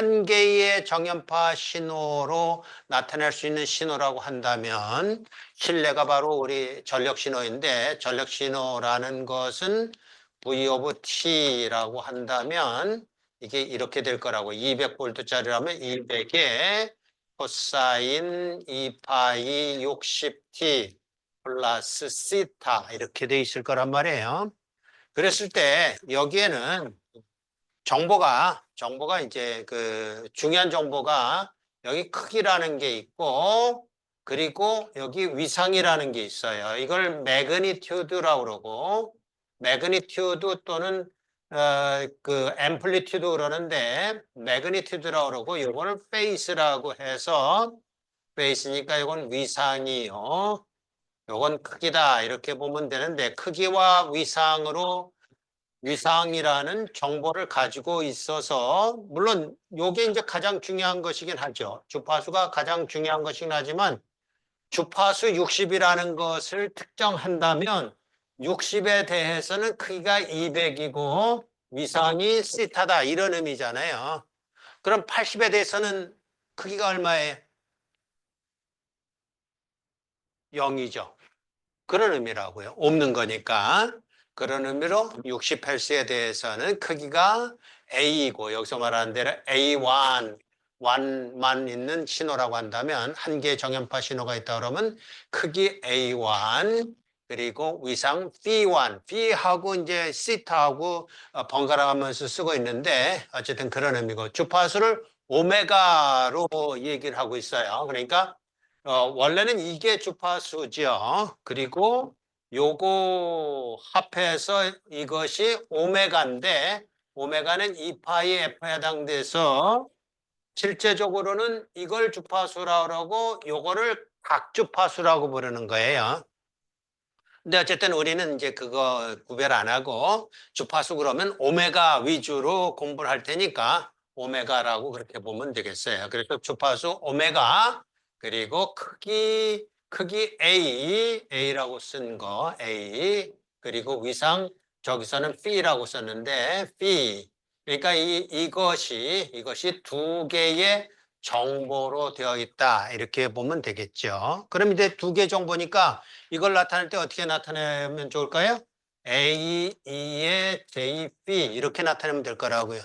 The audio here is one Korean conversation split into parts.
한 개의 정연파 신호로 나타낼 수 있는 신호라고 한다면 실내가 바로 우리 전력 신호인데 전력 신호라는 것은 V of T라고 한다면 이게 이렇게 될 거라고 200V짜리라면 200에 코사인 2파이 60T 플러스 시타 이렇게 돼 있을 거란 말이에요. 그랬을 때 여기에는 정보가 이제 그 중요한 정보가 여기 크기라는 게 있고 그리고 여기 위상이라는 게 있어요. 이걸 매그니튜드라고 그러고 매그니튜드 또는 그 앰플리튜드 그러는데 매그니튜드라고 그러고 이거를 페이스라고 해서 페이스니까 이건 위상이요. 요건 크기다 이렇게 보면 되는데 크기와 위상이라는 정보를 가지고 있어서 물론 요게 이제 가장 중요한 것이긴 하죠. 주파수가 가장 중요한 것이긴 하지만 주파수 60이라는 것을 특정한다면 60에 대해서는 크기가 200이고 위상이 시타다 이런 의미잖아요. 그럼 80에 대해서는 크기가 얼마예요? 0이죠. 그런 의미라고요. 없는 거니까. 그런 의미로 60Hz에 대해서는 크기가 A이고 여기서 말하는 대로 A1만 있는 신호라고 한다면 한 개의 정연파 신호가 있다 그러면 크기 A1 그리고 위상 B1, B하고 이제 시타하고 번갈아 가면서 쓰고 있는데 어쨌든 그런 의미고 주파수를 오메가로 얘기를 하고 있어요. 그러니까 원래는 이게 주파수죠. 그리고 요거 합해서 이것이 오메가인데 오메가는 2파이 F에 해당돼서 실제적으로는 이걸 주파수라고 그러고 요거를 각주파수라고 부르는 거예요. 근데 어쨌든 우리는 이제 그거 구별 안 하고 주파수 그러면 오메가 위주로 공부를 할 테니까 오메가라고 그렇게 보면 되겠어요. 그래서 주파수 오메가 그리고 크기 A라고 쓴 거 A 그리고 위상 저기서는 B라고 썼는데 B 그러니까 이것이 두 개의 정보로 되어 있다 이렇게 보면 되겠죠. 그럼 이제 두 개 정보니까 이걸 나타낼 때 어떻게 나타내면 좋을까요? A, E의 J, B 이렇게 나타내면 될 거라고요.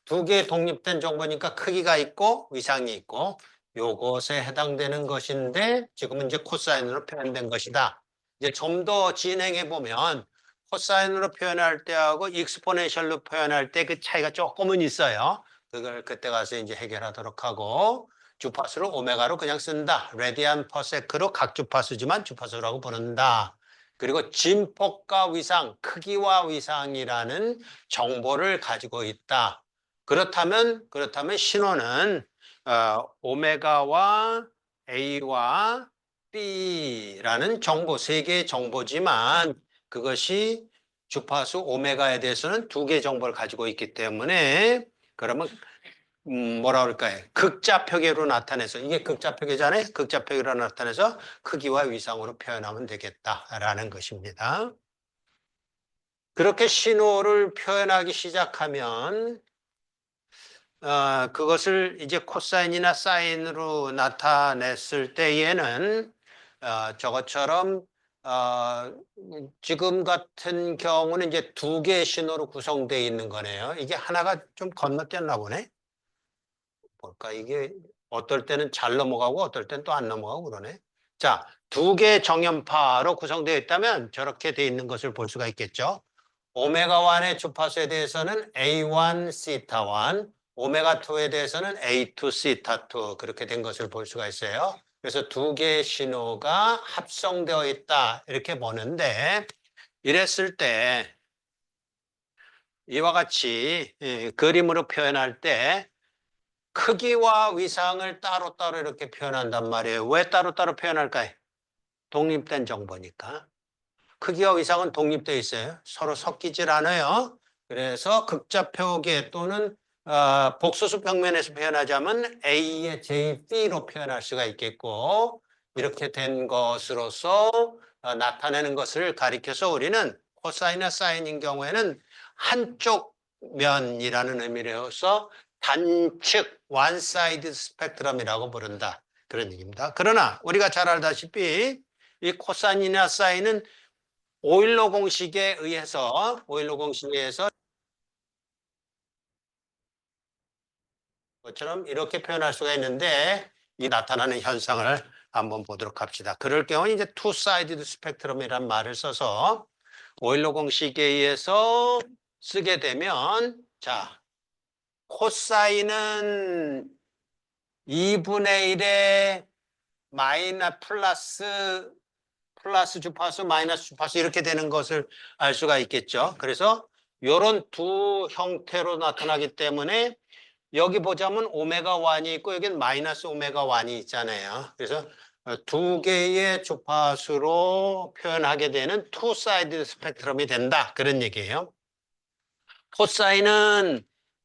두 개 독립된 정보니까 크기가 있고 위상이 있고 요것에 해당되는 것인데 지금은 이제 코사인으로 표현된 것이다. 이제 좀 더 진행해 보면 코사인으로 표현할 때하고 익스포넨셜로 표현할 때 그 차이가 조금은 있어요. 그걸 그때 가서 이제 해결하도록 하고 주파수를 오메가로 그냥 쓴다. 레디안 퍼세크로 각 주파수지만 주파수라고 부른다. 그리고 진폭과 위상, 크기와 위상이라는 정보를 가지고 있다. 그렇다면 신호는 오메가와 A와 B라는 정보, 세 개의 정보지만 그것이 주파수 오메가에 대해서는 두 개의 정보를 가지고 있기 때문에 그러면 뭐라 그럴까요? 극좌표계로 나타내서 이게 극좌표계잖아요. 극좌표계로 나타내서 크기와 위상으로 표현하면 되겠다라는 것입니다. 그렇게 신호를 표현하기 시작하면 그것을 이제 코사인이나 사인으로 나타냈을 때에는 저것처럼 지금 같은 경우는 이제 두 개의 신호로 구성되어 있는 거네요. 이게 하나가 좀 건너뛰었나 보네. 볼까? 이게 어떨 때는 잘 넘어가고 어떨 때는 또 안 넘어가고 그러네. 자, 두 개의 정연파로 구성되어 있다면 저렇게 되어 있는 것을 볼 수가 있겠죠. 오메가1의 주파수에 대해서는 A1 시타1, 오메가2에 대해서는 A2 시타2 그렇게 된 것을 볼 수가 있어요. 그래서 두 개의 신호가 합성되어 있다 이렇게 보는데 이랬을 때 이와 같이 그림으로 표현할 때 크기와 위상을 따로따로 이렇게 표현한단 말이에요. 왜 따로따로 표현할까요? 독립된 정보니까. 크기와 위상은 독립되어 있어요. 서로 섞이질 않아요. 그래서 극좌표계 또는 복소수 평면에서 표현하자면 A의 JB로 표현할 수가 있겠고 이렇게 된 것으로서 나타내는 것을 가리켜서 우리는 코사인이나 사인인 경우에는 한쪽 면이라는 의미로서 단측 one-side 스펙트럼이라고 부른다. 그런 얘기입니다. 그러나 우리가 잘 알다시피 이 코사인이나 사인은 오일러 공식에 의해서 것처럼 이렇게 표현할 수가 있는데 이 나타나는 현상을 한번 보도록 합시다. 그럴 경우 이제 two-sided 스펙트럼이란 말을 써서 오일러 공식에 의해서 쓰게 되면 자, 코사인은 2분의 1의 플러스 주파수 마이너스 주파수 이렇게 되는 것을 알 수가 있겠죠. 그래서 이런 두 형태로 나타나기 때문에 여기 보자면 오메가 1이 있고 여기는 마이너스 오메가 1이 있잖아요. 그래서 두 개의 주파수로 표현하게 되는 투-사이드 스펙트럼이 된다. 그런 얘기예요.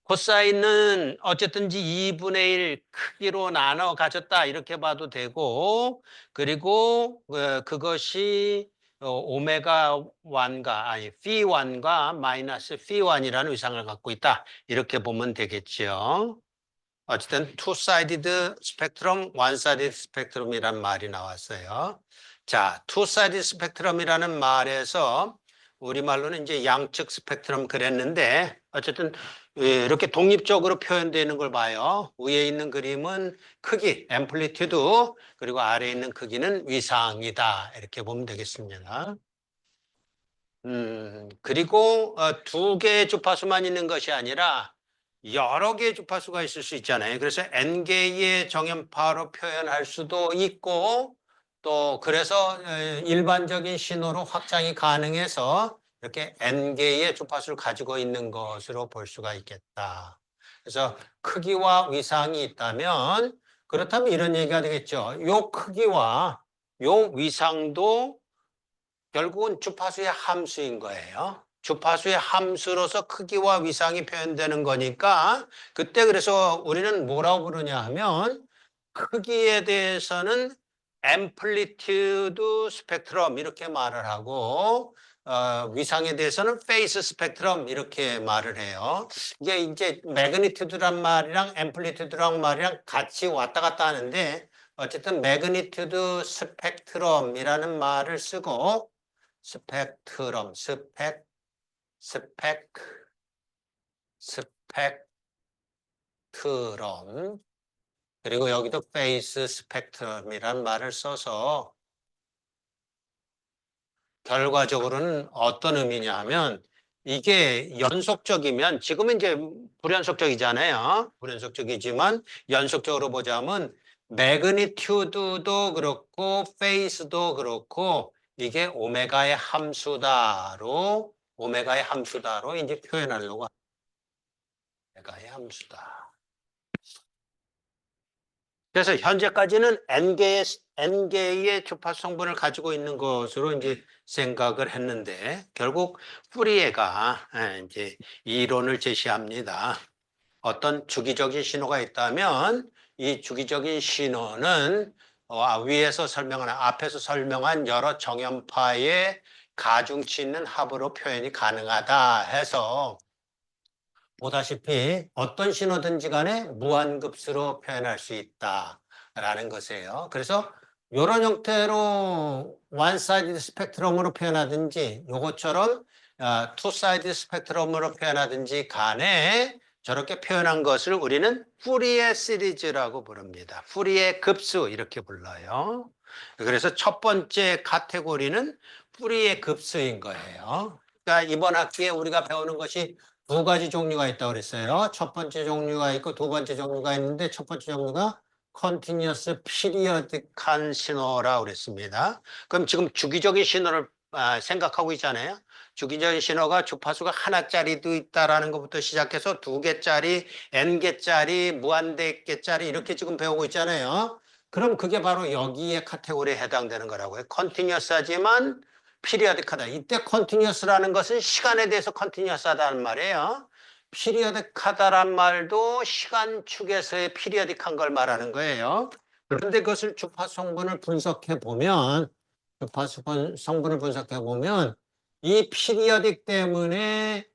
코사인은 어쨌든지 2분의 1 크기로 나눠 가졌다 이렇게 봐도 되고 그리고 그것이 오메가 1과 phi1과 마이너스 phi1이라는 위상을 갖고 있다 이렇게 보면 되겠죠. 어쨌든 two-sided 스펙트럼, one-sided 스펙트럼이라는 말이 나왔어요. 자, two-sided 스펙트럼이라는 말에서 우리말로는 이제 양측 스펙트럼 그랬는데 어쨌든 이렇게 독립적으로 표현되는 걸 봐요. 위에 있는 그림은 크기, 앰플리튜드, 그리고 아래에 있는 크기는 위상이다. 이렇게 보면 되겠습니다. 그리고 두 개의 주파수만 있는 것이 아니라 여러 개의 주파수가 있을 수 있잖아요. 그래서 N개의 정연파로 표현할 수도 있고 또 그래서 일반적인 신호로 확장이 가능해서 이렇게 N개의 주파수를 가지고 있는 것으로 볼 수가 있겠다. 그래서 크기와 위상이 있다면 그렇다면 이런 얘기가 되겠죠. 요 크기와 요 위상도 결국은 주파수의 함수인 거예요. 주파수의 함수로서 크기와 위상이 표현되는 거니까 그때 그래서 우리는 뭐라고 부르냐 하면 크기에 대해서는 앰플리튜드 스펙트럼 이렇게 말을 하고 위상에 대해서는 페이스 스펙트럼 이렇게 말을 해요. 이게 이제 매그니튜드란 말이랑 앰플리튜드란 말이랑 같이 왔다 갔다 하는데 어쨌든 매그니튜드 스펙트럼이라는 말을 쓰고 스펙트럼, 스펙트럼 그리고 여기도 페이스 스펙트럼이란 말을 써서 결과적으로는 어떤 의미냐 하면 이게 연속적이면 지금은 이제 불연속적이잖아요. 불연속적이지만 연속적으로 보자면 매그니튜드도 그렇고 페이스도 그렇고 이게 오메가의 함수다로 이제 표현하려고 오메가의 함수다. 그래서 현재까지는 N개의 주파수 성분을 가지고 있는 것으로 이제 생각을 했는데 결국 푸리에가 이제 이론을 제시합니다. 어떤 주기적인 신호가 있다면 이 주기적인 신호는 앞에서 설명한 여러 정연파의 가중치 있는 합으로 표현이 가능하다 해서 보다시피 어떤 신호든지 간에 무한급수로 표현할 수 있다라는 것이에요. 그래서 이런 형태로 one-sided 스펙트럼으로 표현하든지 이것처럼 two-sided 스펙트럼으로 표현하든지 간에 저렇게 표현한 것을 우리는 푸리에 시리즈라고 부릅니다. 푸리에 급수 이렇게 불러요. 그래서 첫 번째 카테고리는 푸리에 급수인 거예요. 그러니까 이번 학기에 우리가 배우는 것이 두 가지 종류가 있다고 그랬어요. 첫 번째 종류가 있고 두 번째 종류가 있는데 첫 번째 종류가 continuous periodic한 신호라고 그랬습니다. 그럼 지금 주기적인 신호를 생각하고 있잖아요. 주기적인 신호가 주파수가 하나짜리도 있다라는 것부터 시작해서 두 개짜리, n개짜리, 무한대 개짜리 이렇게 지금 배우고 있잖아요. 그럼 그게 바로 여기에 카테고리에 해당되는 거라고요. 컨티뉴어스하지만 피리어딕하다. 이때 컨티뉴어스라는 것은 시간에 대해서 컨티뉴어스하다는 말이에요. 피리어딕하다란 말도 시간축에서의 피리어딕한 걸 말하는 거예요. 그런데 그것을 주파수 성분을 분석해 보면 이 피리어딕 때문에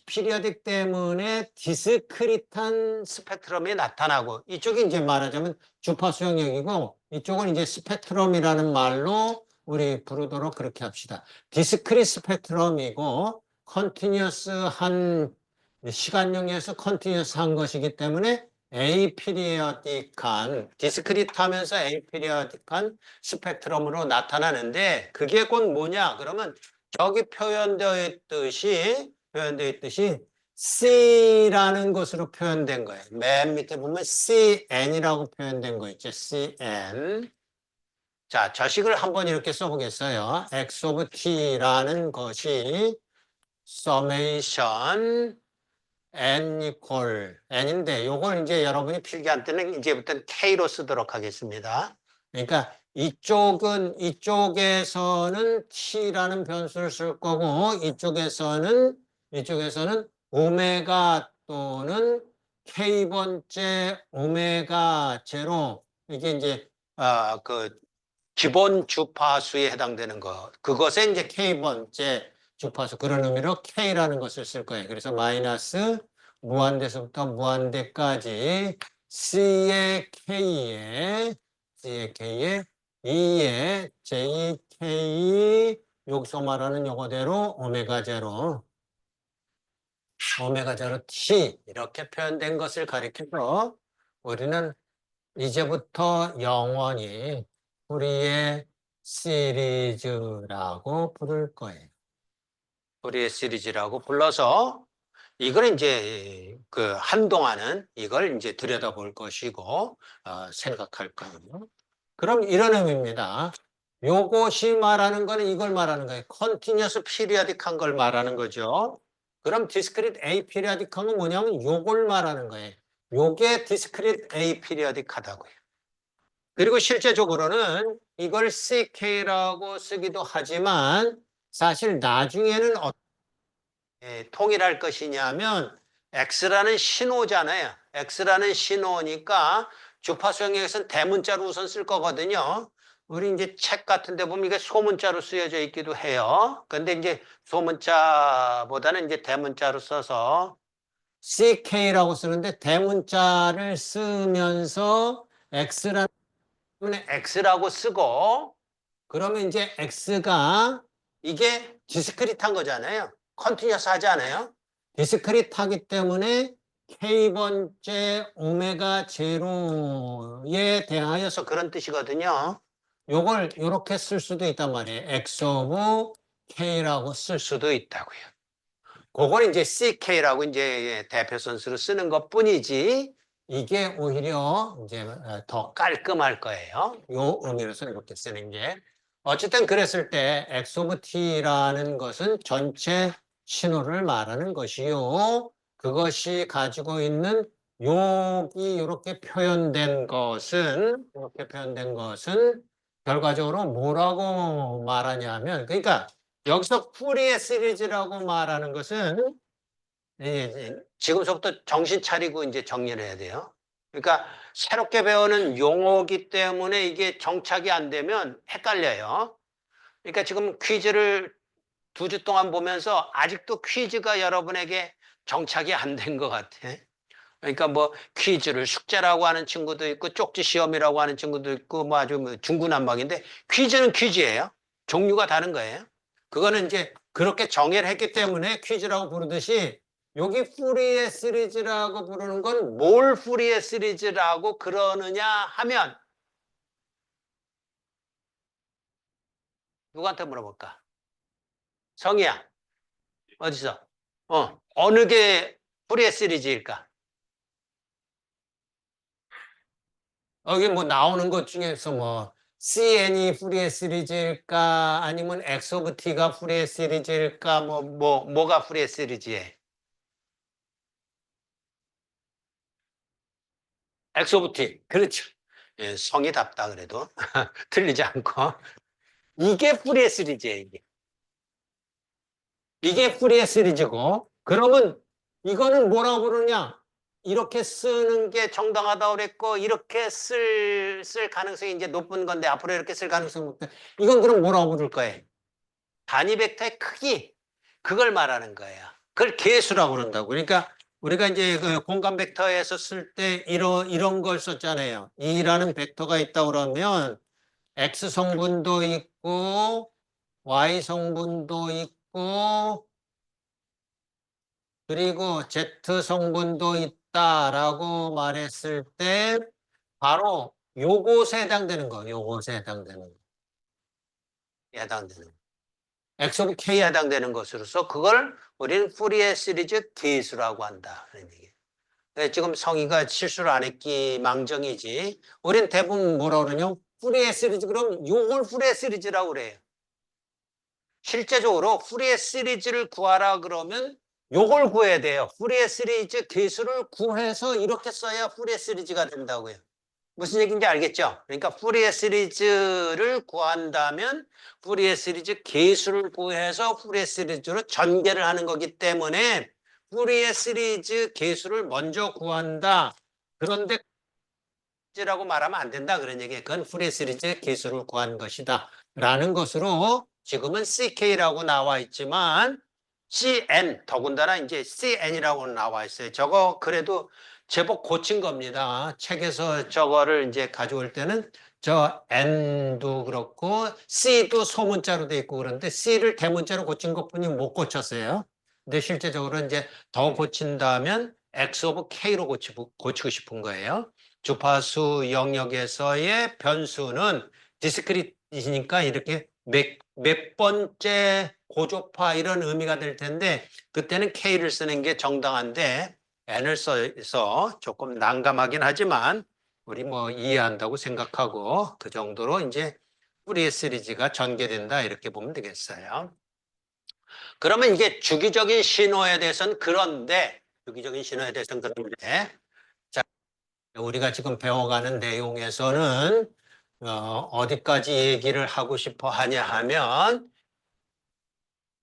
피리어딕 때문에 디스크릿한 스펙트럼이 나타나고 이쪽이 이제 말하자면 주파수 영역이고 이쪽은 이제 스펙트럼이라는 말로 우리 부르도록 그렇게 합시다. 디스크릿 스펙트럼이고 컨티뉴어스한 시간용에서 컨티뉴어스한 것이기 때문에 에이피리어딕한 디스크릿하면서 에이피리어딕한 스펙트럼으로 나타나는데 그게 곧 뭐냐? 그러면 저기 표현되어 있듯이 C라는 것으로 표현된 거예요. 맨 밑에 보면 CN이라고 표현된 거 있죠. CN. 자, 저식을 한번 이렇게 써보겠어요. X of T라는 것이 summation n equal n인데 요걸 이제 여러분이 필기할 때는 이제부터는 K로 쓰도록 하겠습니다. 그러니까 이쪽에서는 T라는 변수를 쓸 거고 이쪽에서는 오메가 또는 K번째 오메가 제로 이게 이제 그 기본 주파수에 해당되는 거 그것에 이제 K번째 주파수 그런 의미로 K라는 것을 쓸 거예요. 그래서 마이너스 무한대에서부터 무한대까지 C의 K에 2의 JK 여기서 말하는 요거대로 오메가 제로 T 이렇게 표현된 것을 가리켜서 우리는 이제부터 영원히 우리의 시리즈라고 부를 거예요. 우리의 시리즈라고 불러서 이걸 이제 그 한동안은 이걸 이제 들여다볼 것이고 생각할 거예요. 그럼 이런 의미입니다. 요것이 말하는 거는 이걸 말하는 거예요. 컨티뉴어스 피리어딕한 걸 말하는 거죠. 그럼 디스크릿 에이피리어딕한 건 뭐냐면 요걸 말하는 거예요. 요게 디스크릿 에이피리어딕하다고요. 그리고 실제적으로는 이걸 CK라고 쓰기도 하지만 사실 나중에는 통일할 것이냐면 X라는 신호잖아요. X라는 신호니까 주파수 영역에서는 대문자로 우선 쓸 거거든요. 우리 이제 책 같은 데 보면 이게 소문자로 쓰여져 있기도 해요. 근데 이제 소문자보다는 이제 대문자로 써서 CK라고 쓰는데 대문자를 쓰면서 X라고 쓰고 그러면 이제 X가 이게 디스크릿한 거잖아요. 컨티뉴어스 하지 않아요? 디스크릿하기 때문에 K번째 오메가 제로에 대하여서 그런 뜻이거든요. 요걸 이렇게 쓸 수도 있단 말이에요. X of K라고 쓸 수도 있다고요. 그걸 이제 CK라고 이제 대표 선수로 쓰는 것 뿐이지 이게 오히려 이제 더 깔끔할 거예요. 요 의미로서 이렇게 쓰는 게. 어쨌든 그랬을 때 X of T라는 것은 전체 신호를 말하는 것이요. 그것이 가지고 있는 여기 이렇게 표현된 것은 결과적으로 뭐라고 말하냐면 그러니까 여기서 푸리에 시리즈라고 말하는 것은 지금서부터 정신 차리고 이제 정리를 해야 돼요. 그러니까 새롭게 배우는 용어이기 때문에 이게 정착이 안 되면 헷갈려요. 그러니까 지금 퀴즈를 2주 동안 보면서 아직도 퀴즈가 여러분에게 정착이 안 된 것 같아. 그러니까 뭐 퀴즈를 숙제라고 하는 친구도 있고 쪽지 시험이라고 하는 친구도 있고 뭐 아주 중구난방인데 퀴즈는 퀴즈예요. 종류가 다른 거예요. 그거는 이제 그렇게 정의를 했기 때문에 퀴즈라고 부르듯이 여기 푸리에 시리즈라고 부르는 건 뭘 푸리에 시리즈라고 그러느냐 하면 누구한테 물어볼까? 성희야 어디서? 어느 게 푸리에 시리즈일까? 여기 뭐 나오는 것 중에서 뭐 CN이 푸리에 시리즈일까 아니면 X 오브 T가 푸리에 시리즈일까 뭐가 푸리에 시리즈에 X 오브 T 그렇죠. 예, 성의답다 그래도 틀리지 않고 이게 푸리에 시리즈예요. 이게 푸리에 시리즈고 그러면 이거는 뭐라고 부르냐? 이렇게 쓰는 게 정당하다고 그랬고 이렇게 쓸 가능성이 이제 높은 건데 앞으로 이렇게 쓸 가능성이 높다. 이건 그럼 뭐라고 부를 거예요? 단위 벡터의 크기 그걸 말하는 거예요. 그걸 계수라고 그런다고. 그러니까 우리가 이제 그 공간 벡터에서 쓸 때 이런 걸 썼잖아요. 2라는 벡터가 있다 그러면 X 성분도 있고 Y 성분도 있고 그리고 Z 성분도 있다라고 말했을 때 바로 요것에 해당되는 거, 요것에 해당되는 거. 해당되는 거. X 오브 K에 해당되는 것으로서 그걸 우리는 푸리에 시리즈 계수라고 한다. 그런 얘기예요. 네, 지금 성희가 실수를 안 했기 망정이지. 우린 대부분 뭐라 그러냐? 푸리에 시리즈 그럼 요걸 푸리에 시리즈라고 그래요. 실제적으로 푸리에 시리즈를 구하라 그러면 요걸 구해야 돼요. 푸리에 시리즈 계수를 구해서 이렇게 써야 푸리에 시리즈가 된다고요. 무슨 얘기인지 알겠죠? 그러니까 푸리에 시리즈를 구한다면 푸리에 시리즈 계수를 구해서 푸리에 시리즈로 전개를 하는 거기 때문에 푸리에 시리즈 계수를 먼저 구한다. 그런데 라고 말하면 안 된다. 그런 얘기예요. 그건 푸리에 시리즈 계수를 구한 것이다. 라는 것으로 지금은 CK라고 나와 있지만 CN, 더군다나 이제 CN이라고 나와 있어요. 저거 그래도 제법 고친 겁니다. 책에서 저거를 이제 가져올 때는 저 N도 그렇고 C도 소문자로 돼 있고 그런데 C를 대문자로 고친 것뿐이 못 고쳤어요. 근데 실제적으로 이제 더 고친다면 X 오브 K로 고치고 싶은 거예요. 주파수 영역에서의 변수는 디스크리트니까 이렇게 몇 번째 고조파 이런 의미가 될 텐데 그때는 K를 쓰는 게 정당한데 N을 써서 조금 난감하긴 하지만 우리 뭐 이해한다고 생각하고 그 정도로 이제 푸리에 시리즈가 전개된다 이렇게 보면 되겠어요. 그러면 이게 주기적인 신호에 대해서는 그런데 주기적인 신호에 대해서는 그런데 자 우리가 지금 배워가는 내용에서는 어디까지 얘기를 하고 싶어 하냐 하면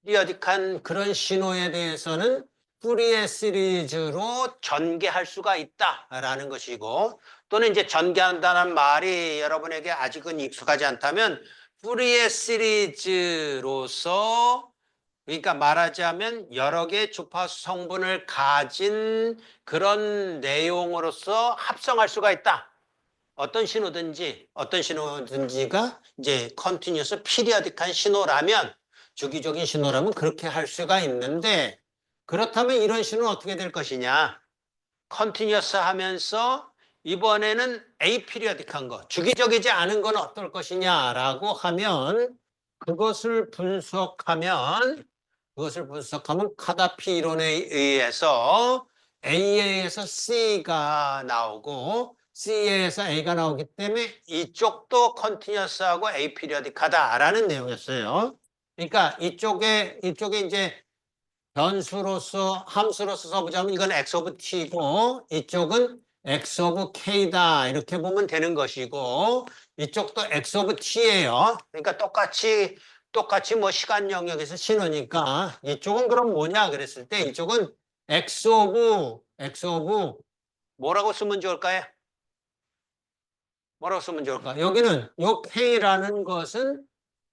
피리어딕한 그런 신호에 대해서는 푸리에 시리즈로 전개할 수가 있다라는 것이고 또는 이제 전개한다는 말이 여러분에게 아직은 익숙하지 않다면 푸리에 시리즈로서 그러니까 말하자면 여러 개의 주파수 성분을 가진 그런 내용으로서 합성할 수가 있다. 어떤 신호든지가 이제 컨티뉴어스 피리어딕한 신호라면 주기적인 신호라면 그렇게 할 수가 있는데 그렇다면 이런 신호는 어떻게 될 것이냐? 컨티뉴어스 하면서 이번에는 에이피리어딕한 거, 주기적이지 않은 건 어떨 것이냐라고 하면 그것을 분석하면 카다피 이론에 의해서 A에서 C가 나오고 C에서 A가 나오기 때문에 이쪽도 컨티뉴어스하고 에이피리어딕하다라는 내용이었어요. 그러니까 이쪽에 이제 변수로서 함수로서 써보자면 이건 x 오브 t고 이쪽은 x 오브 k다 이렇게 보면 되는 것이고 이쪽도 x 오브 t예요. 그러니까 똑같이 뭐 시간 영역에서 신호니까 이쪽은 그럼 뭐냐 그랬을 때 이쪽은 x 오브 뭐라고 쓰면 좋을까요? 뭐라고 쓰면 좋을까? 여기는 요 k라는 것은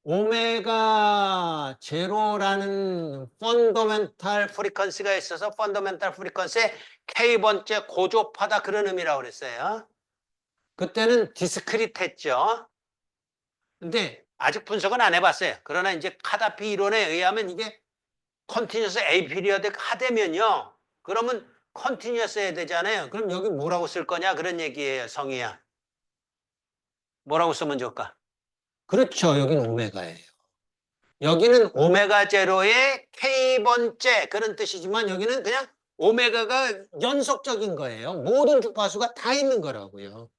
오메가 제로라는 펀더멘탈 프리퀀시가 있어서 펀더멘탈 프리퀀시의 K번째 고조파다 그런 의미라고 그랬어요. 그때는 디스크리트 했죠. 근데 아직 분석은 안 해봤어요. 그러나 이제 카다피 이론에 의하면 이게 컨티뉴어스 에이피리어딕 하되면요. 그러면 컨티뉴어스 해야 되잖아요. 그럼 여기 뭐라고 쓸 거냐 그런 얘기예요. 성희야. 뭐라고 쓰면 좋을까? 그렇죠. 여기는 오메가예요. 여기는 오메가 제로의 K번째 그런 뜻이지만 여기는 그냥 오메가가 연속적인 거예요. 모든 주파수가 다 있는 거라고요.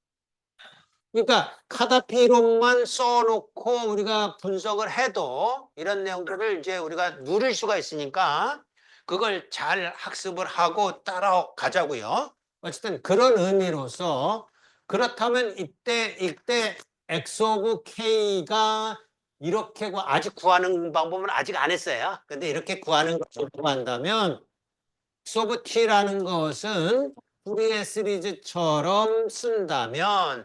그러니까 카다피론만 써놓고 우리가 분석을 해도 이런 내용들을 이제 우리가 누릴 수가 있으니까 그걸 잘 학습을 하고 따라가자고요. 어쨌든 그런 의미로서 그렇다면 이때 X 오브 K가 이렇게 아직 구하는 방법은 아직 안 했어요. 근데 이렇게 구하는 것을 구한다면 X 오브 T라는 것은 푸리에 시리즈처럼 쓴다면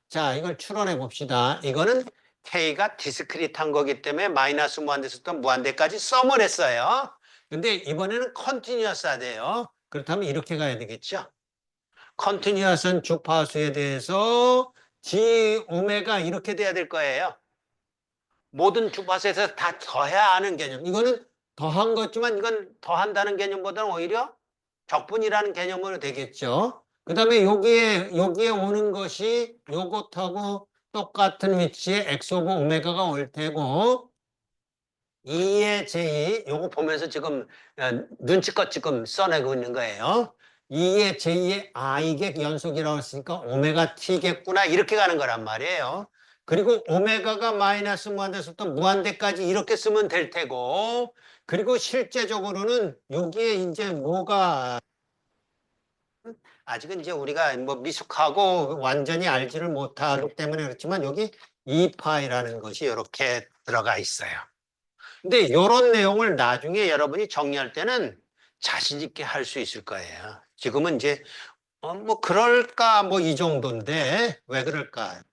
자 이걸 추론해 봅시다. 이거는 K가 디스크리트한 거기 때문에 마이너스 무한대에서부터 무한대까지 썸을 했어요. 근데 이번에는 컨티뉴어스가 돼요. 그렇다면 이렇게 가야 되겠죠. 컨티뉴어스한 주파수에 대해서 G 오메가 이렇게 돼야 될 거예요. 모든 주파수에서 다 더해야 하는 개념. 이거는 더한 거지만 이건 더한다는 개념보다는 오히려 적분이라는 개념으로 되겠죠. 그 다음에 여기에 오는 것이 요것하고 똑같은 위치에 x 오브 오메가가 올 테고 2의 j, 요거 보면서 지금 눈치껏 지금 써내고 있는 거예요. 2의 j의 이게 연속이라고 했으니까 오메가 t겠구나 이렇게 가는 거란 말이에요. 그리고 오메가가 마이너스 무한대에서부터 무한대까지 이렇게 쓰면 될 테고 그리고 실제적으로는 여기에 이제 뭐가 아직은 이제 우리가 뭐 미숙하고 완전히 알지를 못하기 때문에 그렇지만 여기 2파이라는 것이 이렇게 들어가 있어요. 근데 이런 내용을 나중에 여러분이 정리할 때는 자신 있게 할 수 있을 거예요. 지금은 이제 뭐 그럴까 뭐 이 정도인데 왜 그럴까?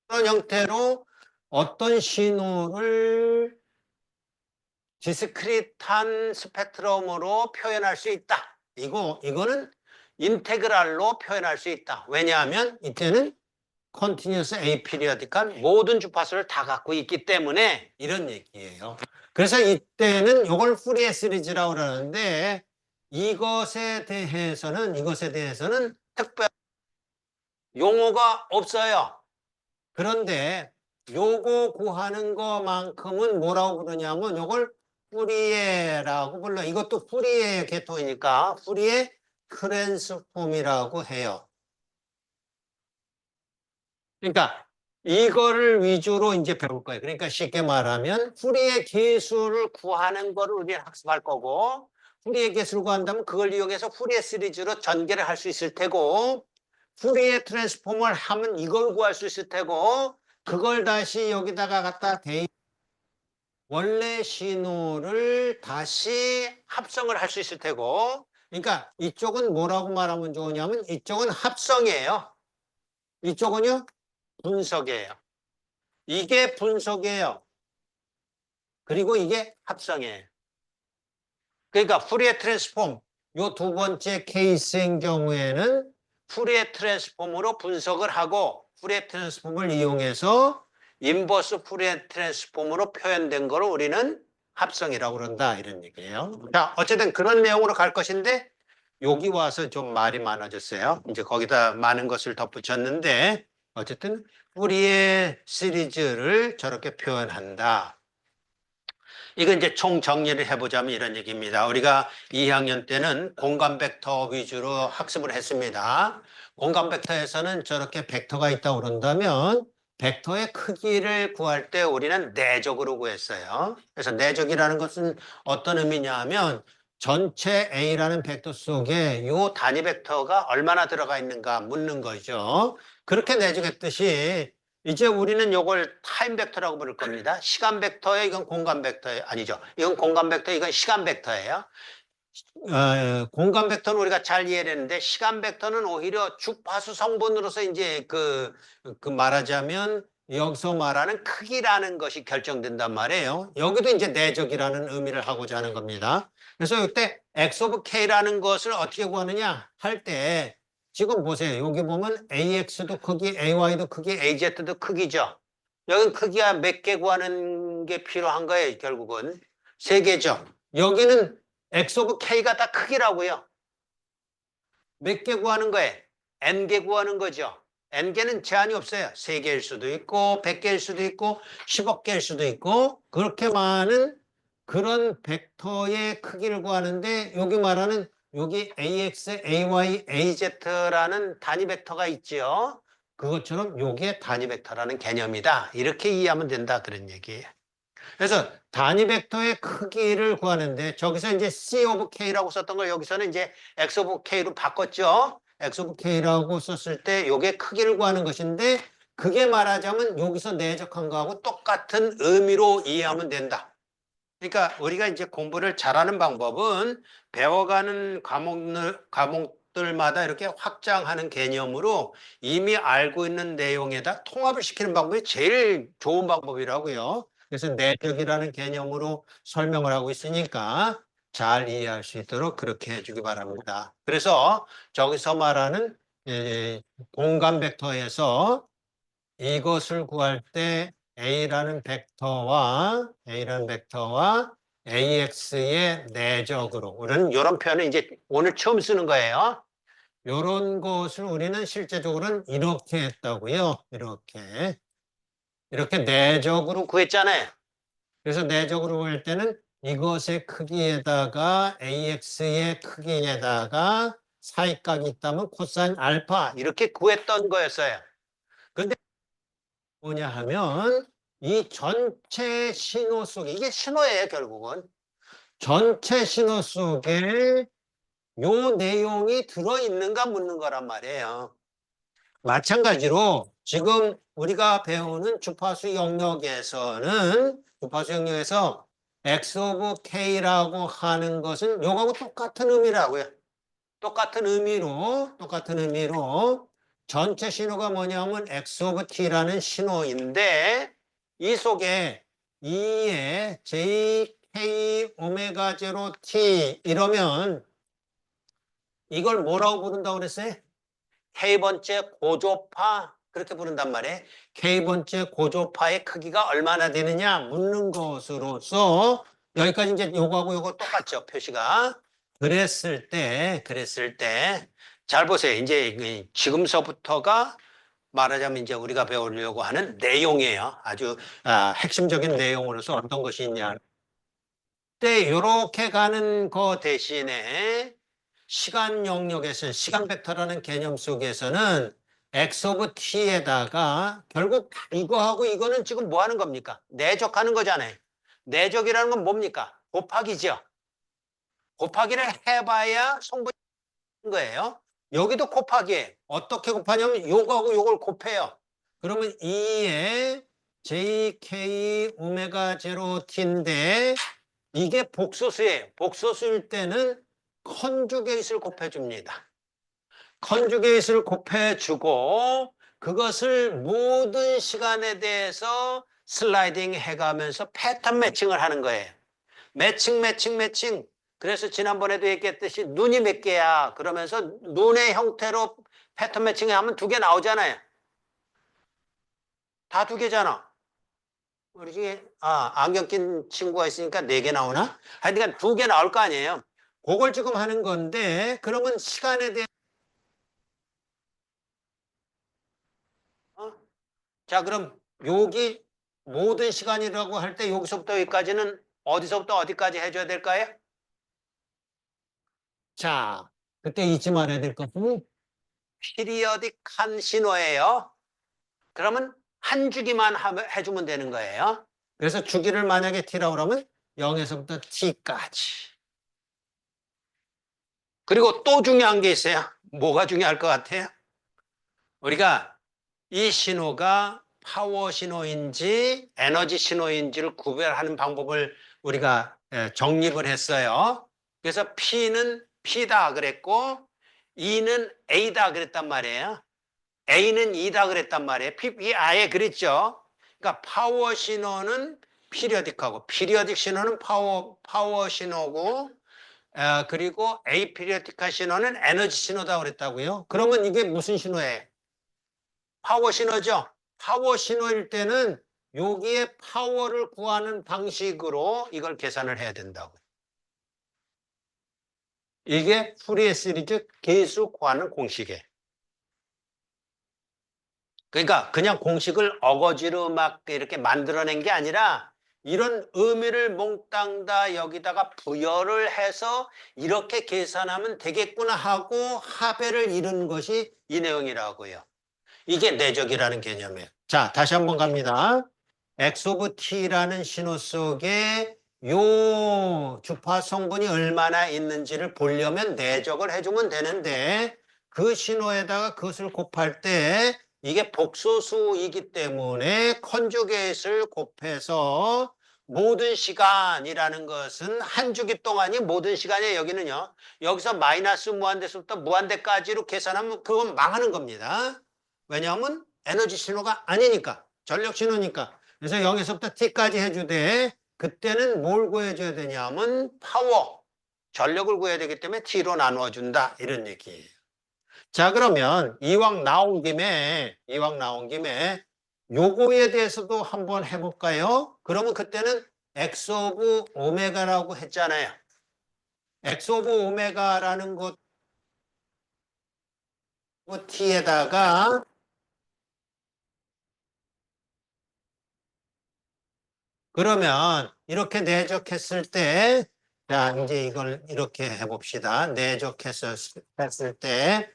그런 형태로 어떤 신호를 디스크릿한 스펙트럼으로 표현할 수 있다. 이거는 인테그랄로 표현할 수 있다. 왜냐하면 이때는 컨티뉴어스 에이피리어디컬 모든 주파수를 다 갖고 있기 때문에 이런 얘기예요. 그래서 이때는 이걸 후리에 시리즈라고 그러는데 이것에 대해서는 특별 용어가 없어요. 그런데 요거 구하는 것만큼은 뭐라고 부르냐면 요걸 후리에라고 불러. 이것도 후리에 계통이니까 후리에 트랜스폼이라고 해요. 그러니까 이거를 위주로 이제 배울 거예요. 그러니까 쉽게 말하면 후리의 계수를 구하는 거를 우리가 학습할 거고 후리의 계수를 구한다면 그걸 이용해서 후리의 시리즈로 전개를 할 수 있을 테고 후리의 트랜스폼을 하면 이걸 구할 수 있을 테고 그걸 다시 여기다가 갖다 대입 원래 신호를 다시 합성을 할 수 있을 테고 그러니까 이쪽은 뭐라고 말하면 좋으냐면 이쪽은 합성이에요. 이쪽은요 분석이에요. 이게 분석이에요. 그리고 이게 합성이에요. 그러니까 후리에 트랜스폼 요 두 번째 케이스인 경우에는 후리에 트랜스폼으로 분석을 하고 후리에 트랜스폼을 이용해서 인버스 후리에 트랜스폼으로 표현된 거를 우리는 합성이라고 그런다 이런 얘기예요. 자, 어쨌든 그런 내용으로 갈 것인데 여기 와서 좀 말이 많아졌어요. 이제 거기다 많은 것을 덧붙였는데 어쨌든 후리에 시리즈를 저렇게 표현한다. 이거 이제 총 정리를 해보자면 이런 얘기입니다. 우리가 2학년 때는 공간 벡터 위주로 학습을 했습니다. 공간 벡터에서는 저렇게 벡터가 있다고 그런다면 벡터의 크기를 구할 때 우리는 내적으로 구했어요. 그래서 내적이라는 것은 어떤 의미냐 하면 전체 A라는 벡터 속에 이 단위 벡터가 얼마나 들어가 있는가 묻는 거죠. 그렇게 내적했듯이 이제 우리는 이걸 타임 벡터라고 부를 겁니다. 시간 벡터에 이건 공간 벡터에 아니죠. 이건 공간 벡터, 이건 시간 벡터예요. 공간 벡터는 우리가 잘 이해를 했는데 시간 벡터는 오히려 주파수 성분으로서 이제 그 말하자면 여기서 말하는 크기라는 것이 결정된단 말이에요. 여기도 이제 내적이라는 의미를 하고자 하는 겁니다. 그래서 이때 x of k라는 것을 어떻게 구하느냐 할 때 지금 보세요. 여기 보면 AX도 크기, AY도 크기, AZ도 크기죠. 여긴 크기가 몇 개 구하는 게 필요한 거예요. 결국은 세 개죠. 여기는 x of k가 다 크기라고요. 몇 개 구하는 거예요? n개 구하는 거죠. n개는 제한이 없어요. 3개일 수도 있고 100개일 수도 있고 10억 개일 수도 있고 그렇게 많은 그런 벡터의 크기를 구하는데 여기 말하는 여기 AX, AY, AZ라는 단위 벡터가 있죠. 그것처럼 요게 단위 벡터라는 개념이다. 이렇게 이해하면 된다. 그런 얘기예요. 그래서 단위 벡터의 크기를 구하는데 저기서 이제 C of K라고 썼던 걸 여기서는 이제 X of K로 바꿨죠. X of K라고 썼을 때 요게 크기를 구하는 것인데 그게 말하자면 여기서 내적한 거하고 똑같은 의미로 이해하면 된다. 그러니까 우리가 이제 공부를 잘하는 방법은 배워가는 과목들마다 이렇게 확장하는 개념으로 이미 알고 있는 내용에다 통합을 시키는 방법이 제일 좋은 방법이라고요. 그래서 내적이라는 개념으로 설명을 하고 있으니까 잘 이해할 수 있도록 그렇게 해주기 바랍니다. 그래서 저기서 말하는 공간 벡터에서 이것을 구할 때 A라는 벡터와 AX의 내적으로 우리는 이런 표현을 이제 오늘 처음 쓰는 거예요. 이런 것을 우리는 실제적으로는 이렇게 했다고요. 이렇게 내적으로 구했잖아요. 그래서 내적으로 구할 때는 이것의 크기에다가 AX의 크기에다가 사이각이 있다면 코사인 알파 이렇게 구했던 거였어요. 그런데 뭐냐 하면 이 전체 신호 속에 이게 신호예요, 결국은. 전체 신호 속에 요 내용이 들어있는가 묻는 거란 말이에요. 마찬가지로 지금 우리가 배우는 주파수 영역에서 x 오브 k라고 하는 것은 요거하고 똑같은 의미라고요. 똑같은 의미로 전체 신호가 뭐냐면 x 오브 t라는 신호인데 이 속에 2의 j, k, 오메가 제로 t 이러면 이걸 뭐라고 부른다고 그랬어요? K번째 고조파 그렇게 부른단 말이에요. K번째 고조파의 크기가 얼마나 되느냐 묻는 것으로서 여기까지 이제 요거하고 요거 똑같죠, 표시가. 그랬을 때 잘 보세요. 이제 지금서부터가 말하자면 이제 우리가 배우려고 하는 내용이에요. 아주 핵심적인 내용으로서 어떤 것이 있냐. 때 이렇게 가는 거 대신에 시간 영역에서 시간 벡터라는 개념 속에서는 x 오브 t에다가 결국 이거하고 이거는 지금 뭐 하는 겁니까? 내적하는 거잖아요. 내적이라는 건 뭡니까? 곱하기죠. 곱하기를 해봐야 성분이 되는 거예요. 여기도 곱하기예요. 어떻게 곱하냐면 요거하고 요걸 곱해요. 그러면 2의 jk 오메가 제로 t인데 이게 복소수예요. 복소수일 때는 컨주게이트를 곱해줍니다. 컨주게이트를 곱해주고 그것을 모든 시간에 대해서 슬라이딩 해가면서 패턴 매칭을 하는 거예요. 매칭. 그래서 지난번에도 얘기했듯이 눈이 몇 개야. 그러면서 눈의 형태로 패턴 매칭하면 2개 나오잖아요. 다 2개잖아. 우리 중에 안경 낀 친구가 있으니까 4개 나오나? 하여튼 2개 나올 거 아니에요. 그걸 지금 하는 건데 그러면 시간에 대해 자 그럼 여기 모든 시간이라고 할 때 여기서부터 여기까지는 어디서부터 어디까지 해줘야 될까요? 자 그때 잊지 말아야 될 것은 피리어딕한 신호예요. 그러면 한 주기만 해주면 되는 거예요. 그래서 주기를 만약에 t라고 그러면 0에서부터 t까지. 그리고 또 중요한 게 있어요. 뭐가 중요할 것 같아요? 우리가 이 신호가 파워 신호인지 에너지 신호인지를 구별하는 방법을 우리가 정립을 했어요. 그래서 P는 P다 그랬고 E는 A다 그랬단 말이에요. A는 E다 그랬단 말이에요. P 아예 그랬죠. 그러니까 파워 신호는 피리어딕하고 피리어딕 신호는 파워 신호고 그리고 에이피리어틱한 신호는 에너지 신호다 그랬다고요. 그러면 이게 무슨 신호예요? 파워 신호죠. 파워 신호일 때는 여기에 파워를 구하는 방식으로 이걸 계산을 해야 된다고. 이게 푸리에 시리즈 계수 구하는 공식이에요. 그러니까 그냥 공식을 어거지로 막 이렇게 만들어낸 게 아니라 이런 의미를 몽땅 다 여기다가 부여를 해서 이렇게 계산하면 되겠구나 하고 합의를 이룬 것이 이 내용이라고요. 이게 내적이라는 개념이에요. 자, 다시 한번 갑니다. x 오브 t라는 신호 속에 요 주파 성분이 얼마나 있는지를 보려면 내적을 해주면 되는데 그 신호에다가 그것을 곱할 때 이게 복소수이기 때문에 컨주게이트를 곱해서 모든 시간이라는 것은 한 주기 동안이 모든 시간이에요. 여기는요. 여기서 마이너스 무한대서부터 무한대까지로 계산하면 그건 망하는 겁니다. 왜냐하면 에너지 신호가 아니니까. 전력 신호니까. 그래서 0에서부터 t까지 해주되 그때는 뭘 구해줘야 되냐면 파워, 전력을 구해야 되기 때문에 t로 나누어준다 이런 얘기예요. 자, 그러면 이왕 나온 김에 요거에 대해서도 한번 해볼까요? 그러면 그때는 x 오브 오메가라고 했잖아요. x 오브 오메가라는 것 t에다가 그러면 이렇게 내적했을 때, 자, 이제 이걸 이렇게 해봅시다. 내적했을 때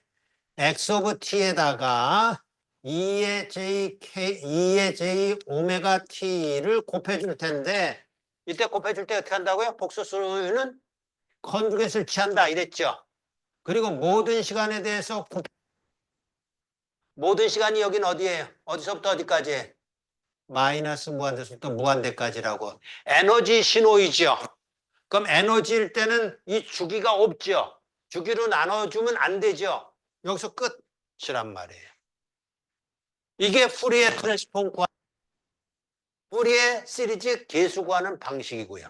x 오브 t에다가 2의 j k 2의 j 오메가 t를 곱해줄 텐데 이때 곱해줄 때 어떻게 한다고요? 복소수는 컨주게이트를 취한다 이랬죠. 그리고 모든 시간에 대해서 모든 시간이 여긴 어디예요? 어디서부터 어디까지? 마이너스 무한대에서부터 무한대까지라고. 에너지 신호이죠. 그럼 에너지일 때는 이 주기가 없죠. 주기로 나눠주면 안 되죠. 여기서 끝이란 말이에요. 이게 푸리에 트랜스폼 구하는, 푸리에 시리즈 계수 구하는 방식이고요.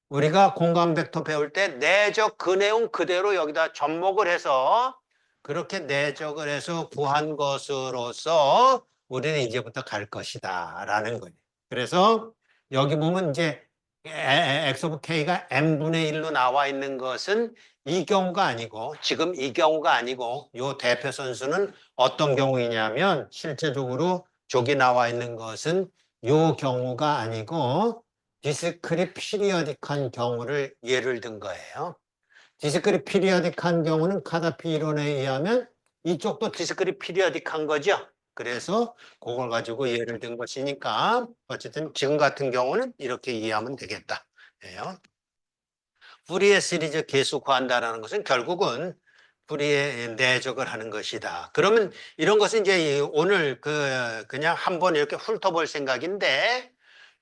우리가 공간 벡터 배울 때 내적 그 내용 그대로 여기다 접목을 해서 그렇게 내적을 해서 구한 것으로서 우리는 이제부터 갈 것이다 라는 거예요. 그래서 여기 보면 이제 x of k가 n분의 1로 나와 있는 것은 이 경우가 아니고 지금 이 경우가 아니고 이 대표 선수는 어떤 경우이냐면 실제적으로 저기 나와 있는 것은 이 경우가 아니고 디스크릿 피리어딕한 경우를 예를 든 거예요. 디스크릿 피리어딕한 경우는 카다피 이론에 의하면 이쪽도 디스크릿 피리어딕한 거죠. 그래서 그걸 가지고 예를 든 것이니까 어쨌든 지금 같은 경우는 이렇게 이해하면 되겠다. 예요. 푸리에 시리즈 계수 구한다라는 것은 결국은 푸리에 내적을 하는 것이다. 그러면 이런 것은 이제 오늘 그냥 한번 이렇게 훑어볼 생각인데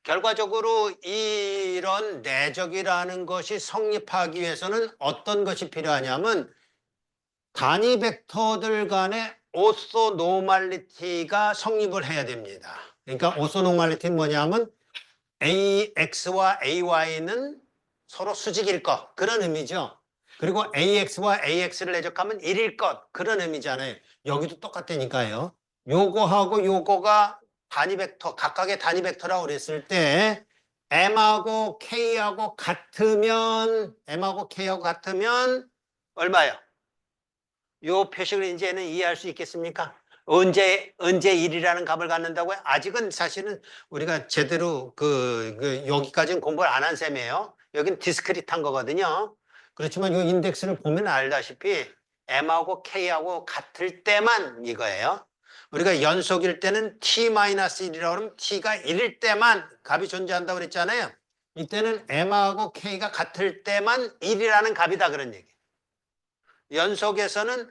결과적으로 이런 내적이라는 것이 성립하기 위해서는 어떤 것이 필요하냐면 단위 벡터들 간의 오소노멀리티가 성립을 해야 됩니다. 그러니까 오소노멀리티는 뭐냐면 AX와 AY는 서로 수직일 것 그런 의미죠. 그리고 AX와 AX를 내적하면 1일 것 그런 의미잖아요. 여기도 똑같다니까요. 요거하고 요거가 단위 벡터 각각의 단위 벡터라고 그랬을 때 M하고 K하고 같으면 얼마요? 요 표식을 이제는 이해할 수 있겠습니까? 언제 1이라는 값을 갖는다고요? 아직은 사실은 우리가 제대로 여기까지는 공부를 안 한 셈이에요. 여긴 디스크릿한 거거든요. 그렇지만 이 인덱스를 보면 알다시피 M하고 K하고 같을 때만 이거예요. 우리가 연속일 때는 T-1이라고 하면 T가 1일 때만 값이 존재한다고 그랬잖아요. 이때는 M하고 K가 같을 때만 1이라는 값이다 그런 얘기. 연속에서는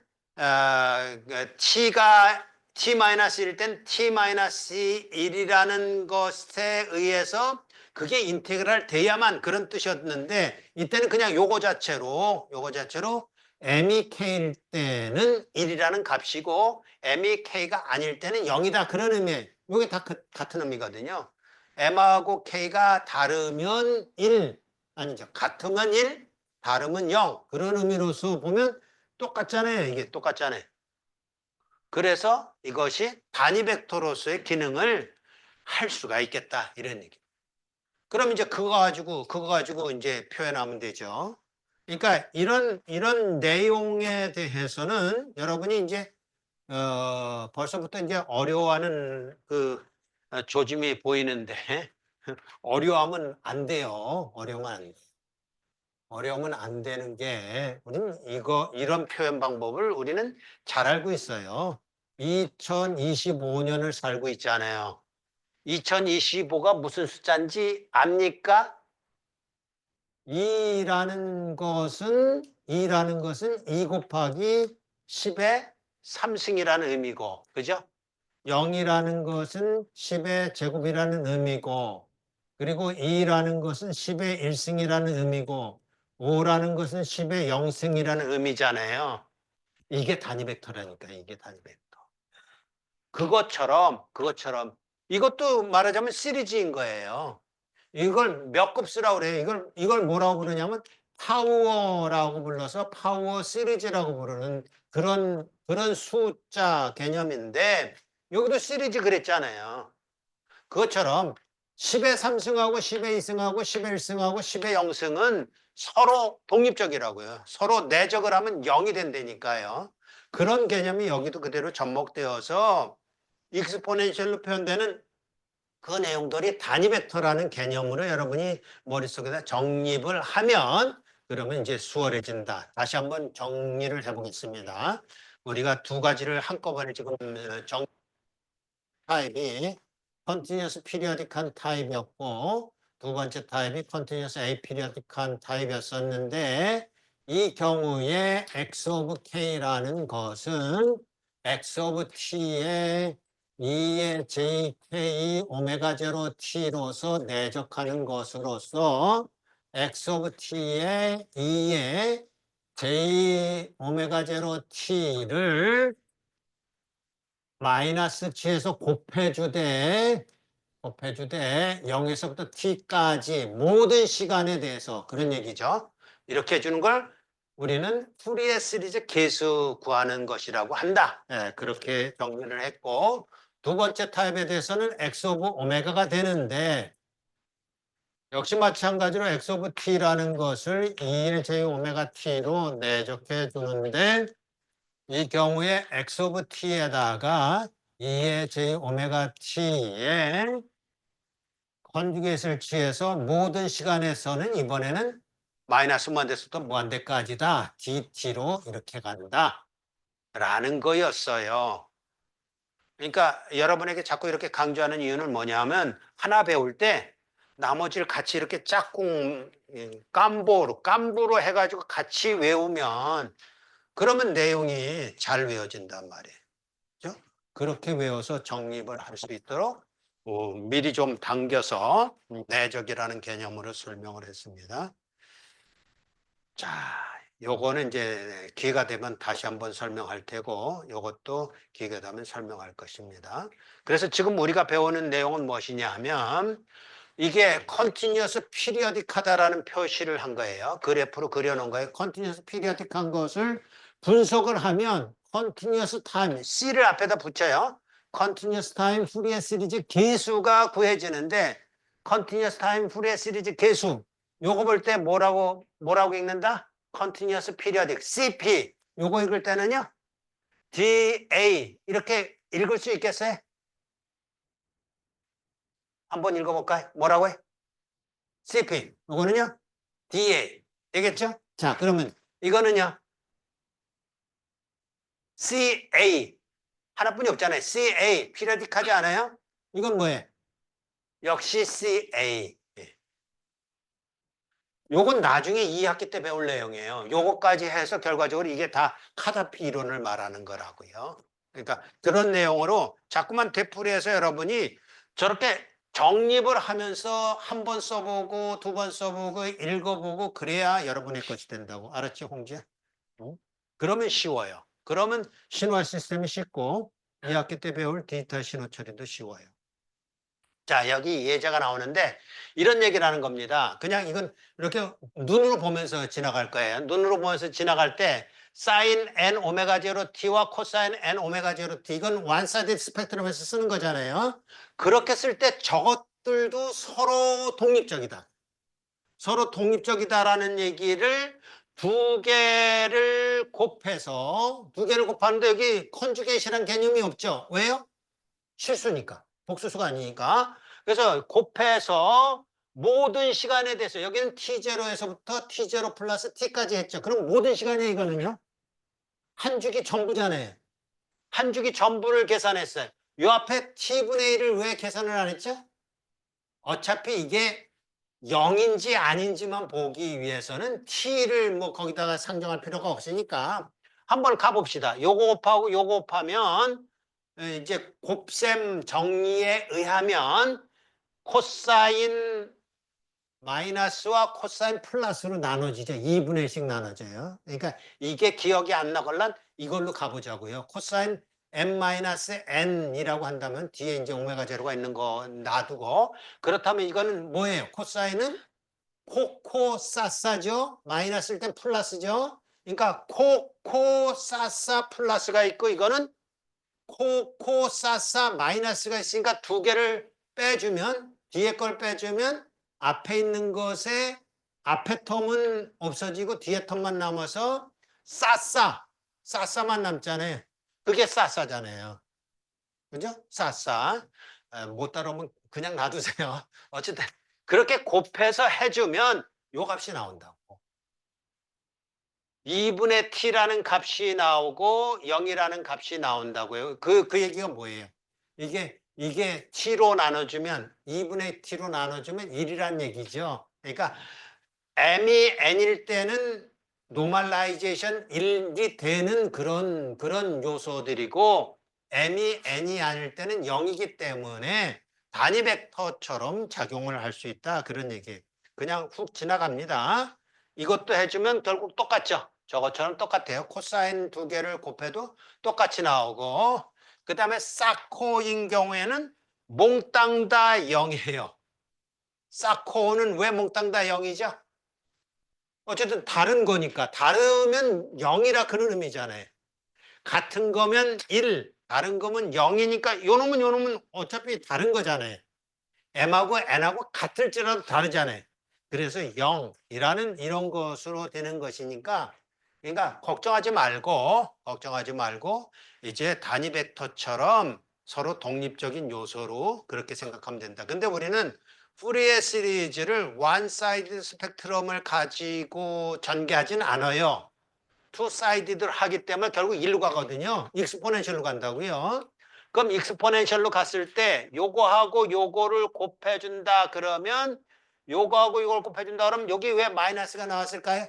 t가 t-1일 땐 t-1이라는 것에 의해서 그게 인테그랄 돼야만 그런 뜻이었는데 이때는 그냥 요거 자체로 m이 k일 때는 1이라는 값이고 m이 k가 아닐 때는 0이다 그런 의미예요. 이게 다 같은 의미거든요. m하고 k가 다르면 1 아니죠. 같으면 1 다르면 0 그런 의미로서 보면 똑같잖아요. 이게 똑같잖아요. 그래서 이것이 단위 벡터로서의 기능을 할 수가 있겠다. 이런 얘기. 그럼 이제 그거 가지고 이제 표현하면 되죠. 그러니까 이런 내용에 대해서는 여러분이 이제 벌써부터 이제 어려워하는 조짐이 보이는데 어려워하면 안 돼요. 어려우면 안 돼요. 어려우면 안 되는 게 우리는 이런 표현 방법을 우리는 잘 알고 있어요. 2025년을 살고 있잖아요. 2025가 무슨 숫자인지 압니까? 2라는 것은 2 곱하기 10의 3승이라는 의미고, 그죠? 0이라는 것은 10의 제곱이라는 의미고, 그리고 2라는 것은 10의 1승이라는 의미고, 5라는 것은 10의 0승이라는 의미잖아요. 이게 단위 벡터라니까, 이게 단위 벡터. 그것처럼 이것도 말하자면 시리즈인 거예요. 이걸 몇 급 쓰라고 그래요. 이걸 뭐라고 부르냐면 파워라고 불러서 파워 시리즈라고 부르는 그런 숫자 개념인데 여기도 시리즈 그랬잖아요. 그것처럼 10의 3승하고 10의 2승하고 10의 1승하고 10의 0승은 서로 독립적이라고요. 서로 내적을 하면 0이 된다니까요. 그런 개념이 여기도 그대로 접목되어서 익스포넨셜로 표현되는 그 내용들이 단위 벡터라는 개념으로 여러분이 머릿속에다 정립을 하면 그러면 이제 수월해진다. 다시 한번 정리를 해보겠습니다. 우리가 두 가지를 한꺼번에 지금 정 타입이 컨티뉴어스 피리어딕한 타입이었고 두 번째 타입이 컨티뉴어스 에이피리어딕한 타입이었었는데 이 경우에 x of k라는 것은 x of t의 2의 jk 오메가 제로 t로서 내적하는 것으로서 x of t의 2의 j 오메가 제로 t를 마이너스 g에서 곱해주되 0에서부터 t까지 모든 시간에 대해서 그런 얘기죠. 이렇게 해주는 걸 우리는 푸리에 시리즈 계수 구하는 것이라고 한다. 예, 그렇게 정리를 했고 두 번째 타입에 대해서는 x 오브 오메가가 되는데 역시 마찬가지로 x 오브 t라는 것을 2의 j 오메가 t로 내적해 주는데 이 경우에 x 오브 t에다가 2의 j 오메가 t의 컨주게이트를 취해서 모든 시간에서는 이번에는 마이너스 무한대부터 무한대까지다. dt로 이렇게 간다. 라는 거였어요. 그러니까 여러분에게 자꾸 이렇게 강조하는 이유는 뭐냐면 하나 배울 때 나머지를 같이 이렇게 짝꿍 깜보로 해가지고 같이 외우면 그러면 내용이 잘 외워진단 말이에요. 그렇죠? 그렇게 외워서 정립을 할 수 있도록 미리 좀 당겨서 내적이라는 개념으로 설명을 했습니다. 자, 요거는 이제 기회가 되면 다시 한번 설명할 테고 요것도 기회가 되면 설명할 것입니다. 그래서 지금 우리가 배우는 내용은 무엇이냐 하면 이게 컨티뉴어스 피리어딕하다라는 표시를 한 거예요. 그래프로 그려놓은 거예요. 컨티뉴어스 피리어딕한 것을 분석을 하면 컨티뉴어스 타임, C를 앞에다 붙여요. 컨티뉴어스 타임 후리에 시리즈 계수가 구해지는데 컨티뉴어스 타임 후리에 시리즈 계수 요거 볼 때 뭐라고 읽는다? 컨티뉴어스 피리어딕 CP 요거 읽을 때는요. DA 이렇게 읽을 수 있겠어요? 한번 읽어볼까요? 뭐라고 해? CP 요거는요? DA 되겠죠? 자 그러면 이거는요? CA 하나뿐이 없잖아요. CA 피리어딕하지 않아요? 이건 뭐예요? 역시 CA. 요건 나중에 2학기 때 배울 내용이에요. 요거까지 해서 결과적으로 이게 다 카다피 이론을 말하는 거라고요. 그러니까 그런 내용으로 자꾸만 되풀이해서 여러분이 저렇게 정립을 하면서 한 번 써보고 두 번 써보고 읽어보고 그래야 여러분의 것이 된다고. 알았지, 홍지야? 응? 그러면 쉬워요. 그러면 신호화 시스템이 쉽고 2학기 때 배울 디지털 신호 처리도 쉬워요. 자, 여기 예제가 나오는데 이런 얘기를 하는 겁니다. 그냥 이건 이렇게 눈으로 보면서 지나갈 거예요. 눈으로 보면서 지나갈 때 사인 n 오메가 제로 t와 코사인 n 오메가 제로 t 이건 원사이드 스펙트럼에서 쓰는 거잖아요. 그렇게 쓸 때 저것들도 서로 독립적이다. 서로 독립적이다라는 얘기를 두 개를 곱하는데 여기 컨주게이션이라는 개념이 없죠. 왜요? 실수니까. 복수수가 아니니까. 그래서 곱해서 모든 시간에 대해서 여기는 t0에서부터 t0 플러스 t까지 했죠. 그럼 모든 시간에 이거는요. 한 주기 전부잖아요. 한 주기 전부를 계산했어요. 요 앞에 t분의 1을 왜 계산을 안 했죠? 어차피 이게 0인지 아닌지만 보기 위해서는 t를 뭐 거기다가 상정할 필요가 없으니까 한번 가봅시다. 요거 곱하고 요거 곱하면 이제 곱셈 정리에 의하면 코사인 마이너스와 코사인 플러스로 나눠지죠. 2분의 1씩 나눠져요. 그러니까 이게 기억이 안 나걸란 이걸로 가보자고요. 코사인 m-n이라고 한다면 뒤에 이제 오메가 제로가 있는 거 놔두고 그렇다면 이거는 뭐예요? 코사인은 코사사죠. 마이너스일 땐 플러스죠. 그러니까 코사사 플러스가 있고 이거는 코사사 마이너스가 있으니까 두 개를 빼주면 뒤에 걸 빼주면 앞에 있는 것에 앞에 텀은 없어지고 뒤에 텀만 남아서 싸싸만 남잖아요. 그게 싸싸잖아요. 그죠? 싸싸. 못 따라오면 그냥 놔두세요. 어쨌든 그렇게 곱해서 해주면 요 값이 나온다고. 2분의 t라는 값이 나오고 0이라는 값이 나온다고요. 그 얘기가 뭐예요? 이게 t로 나눠주면 2분의 t로 나눠주면 1이란 얘기죠. 그러니까 m이 n일 때는 노멀라이제이션 1이 되는 그런 요소들이고 m이 n이 아닐 때는 0이기 때문에 단위 벡터처럼 작용을 할 수 있다. 그런 얘기. 그냥 훅 지나갑니다. 이것도 해주면 결국 똑같죠. 저것처럼 똑같아요. 코사인 두 개를 곱해도 똑같이 나오고 그 다음에 사코인 경우에는 몽땅 다 0이에요. 사코는 왜 몽땅 다 0이죠? 어쨌든 다른 거니까. 다르면 0이라 그런 의미잖아요. 같은 거면 1, 다른 거면 0이니까 요놈은 어차피 다른 거잖아요. m하고 n하고 같을지라도 다르잖아요. 그래서 0이라는 이런 것으로 되는 것이니까 그러니까 걱정하지 말고 이제 단위 벡터처럼 서로 독립적인 요소로 그렇게 생각하면 된다. 근데 우리는 푸리에 시리즈를 원 사이드 스펙트럼을 가지고 전개하진 않아요. 투 사이드를 하기 때문에 결국 1로 가거든요. 익스포넨셜로 간다고요. 그럼 익스포넨셜로 갔을 때 요거하고 요거를 곱해준다 그러면 요거하고 요걸 곱해준다 그러면 여기 왜 마이너스가 나왔을까요?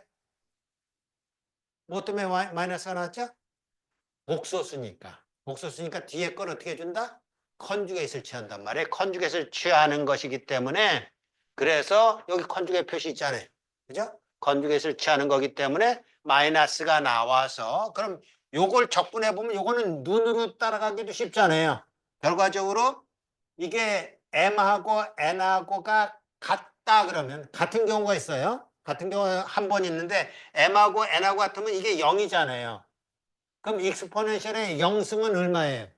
뭐 때문에 마이너스가 나왔죠? 복소수니까 뒤에 걸 어떻게 해준다? 컨주게이트를 취한단 말이에요. 컨주게이트를 취하는 것이기 때문에 그래서 여기 컨주게이트 표시 있잖아요. 그죠? 컨주게이트를 취하는 거기 때문에 마이너스가 나와서 그럼 요걸 적분해 보면 요거는 눈으로 따라가기도 쉽잖아요. 결과적으로 이게 m하고 n하고가 같다 그러면 같은 경우가 있어요. 같은 경우가 한 번 있는데 m하고 n하고 같으면 이게 0이잖아요. 그럼 익스포넨셜의 0승은 얼마예요?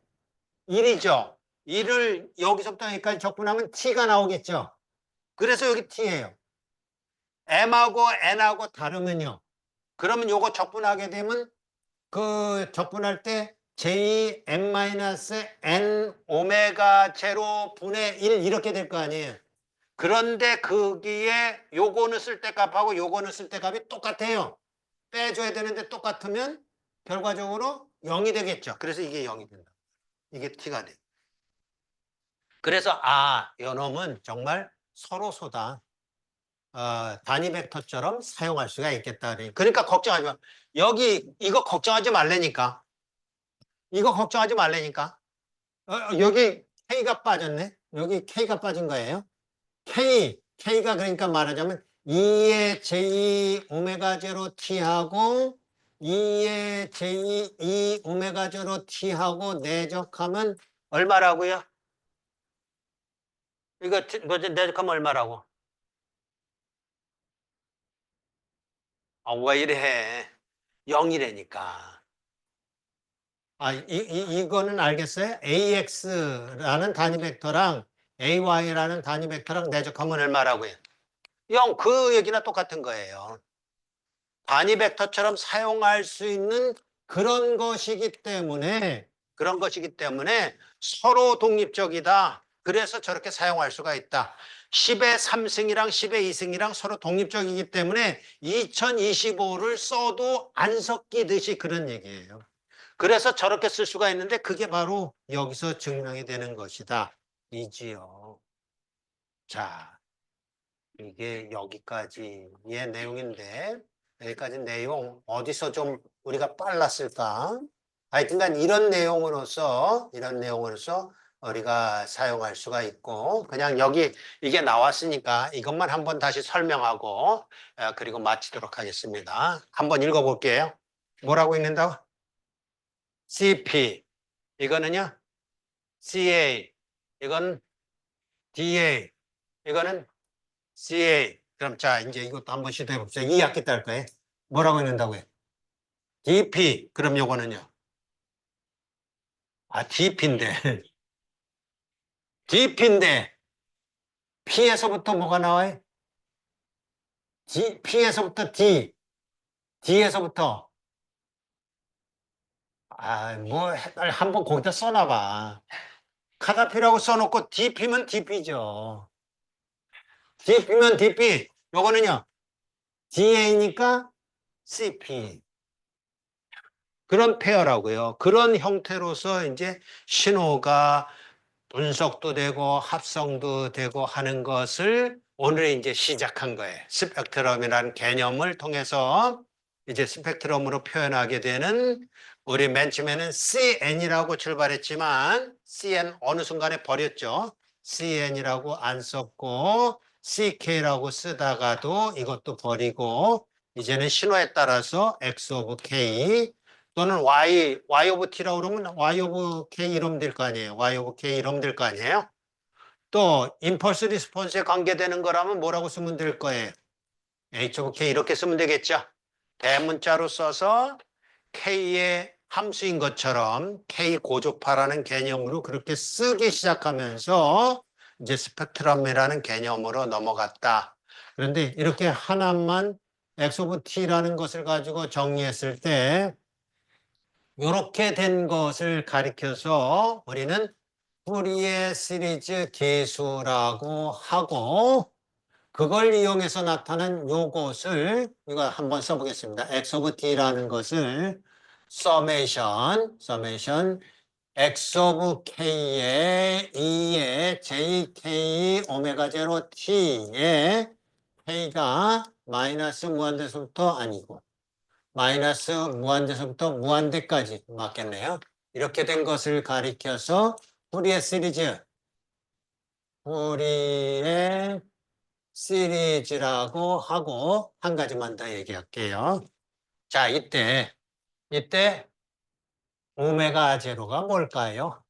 1이죠. 1을 여기서부터 여기까지 적분하면 t가 나오겠죠. 그래서 여기 t예요. m하고 n하고 다르면요. 그러면 요거 적분하게 되면 그 적분할 때 j-n 오메가 제로 분의 1 이렇게 될 거 아니에요. 그런데 거기에 요거는 쓸데값하고 요거는 쓸데값이 똑같아요. 빼줘야 되는데 똑같으면 결과적으로 0이 되겠죠. 그래서 이게 0이 된다. 이게 t가 돼. 그래서 요놈은 정말 서로소다. 단위 벡터처럼 사용할 수가 있겠다. 그러니까 걱정하지 마. 여기 이거 걱정하지 말라니까. 이거 걱정하지 말라니까. 여기 K가 빠졌네. 여기 K가 빠진 거예요. K가 그러니까 말하자면 2의 J 오메가 제로 T하고 2의 J 2 오메가 제로 T하고 내적하면 얼마라고요? 이거 뭐지? 내적하면 얼마라고? 왜 이래? 0이라니까. 이거는 알겠어요? AX라는 단위 벡터랑 AY라는 단위 벡터랑 내적하면 얼마라고요? 0, 그 얘기나 똑같은 거예요. 단위 벡터처럼 사용할 수 있는 그런 것이기 때문에 서로 독립적이다. 그래서 저렇게 사용할 수가 있다. 10의 3승이랑 10의 2승이랑 서로 독립적이기 때문에 2025를 써도 안 섞이듯이 그런 얘기예요. 그래서 저렇게 쓸 수가 있는데 그게 바로 여기서 증명이 되는 것이다. 이지요. 자, 이게 여기까지의 내용인데 여기까지 내용 어디서 좀 우리가 빨랐을까? 하여튼간 이런 내용으로서 우리가 사용할 수가 있고 그냥 여기 이게 나왔으니까 이것만 한번 다시 설명하고 그리고 마치도록 하겠습니다. 한번 읽어볼게요. 뭐라고 읽는다고? CP 이거는요, CA. 이건 DA. 이거는 CA. 그럼 자, 이제 이것도 한번 시도해 봅시다. 2학기 때 할 거예요. 뭐라고 읽는다고요? DP. 그럼 요거는요. 아, DP인데. DP인데. P에서부터 뭐가 나와요? P에서부터 D. D에서부터. 아, 뭐, 한번 거기다 써놔봐. 카다피라고 써놓고 DP면 DP죠. DP면 DP. 요거는요. DA니까 CP. 그런 페어라고요. 그런 형태로서 이제 신호가 분석도 되고 합성도 되고 하는 것을 오늘 이제 시작한 거예요. 스펙트럼이라는 개념을 통해서 이제 스펙트럼으로 표현하게 되는 우리 맨 처음에는 CN이라고 출발했지만 CN 어느 순간에 버렸죠. CN이라고 안 썼고 CK라고 쓰다가도 이것도 버리고 이제는 신호에 따라서 X of K 또는 Y of T라고 그러면 Y of K 이러면 될 거 아니에요. Y of K 이러면 될 거 아니에요. 또 임펄스 리스폰스에 관계되는 거라면 뭐라고 쓰면 될 거예요. H of K 이렇게 쓰면 되겠죠. 대문자로 써서 K의 함수인 것처럼 K 고조파라는 개념으로 그렇게 쓰기 시작하면서 이제 스펙트럼이라는 개념으로 넘어갔다. 그런데 이렇게 하나만 X of T라는 것을 가지고 정리했을 때 이렇게 된 것을 가리켜서 우리는 푸리에 시리즈 계수라고 하고 그걸 이용해서 나타난 요것을 이거 한번 써보겠습니다. x of t라는 것을 summation x of k의 2의 jk 오메가 제로 t의 k가 마이너스 무한대서부터 아니고 마이너스 무한대서부터 무한대까지 맞겠네요. 이렇게 된 것을 가리켜서 푸리에 시리즈라고 하고 한 가지만 더 얘기할게요. 자, 이때 오메가 제로가 뭘까요?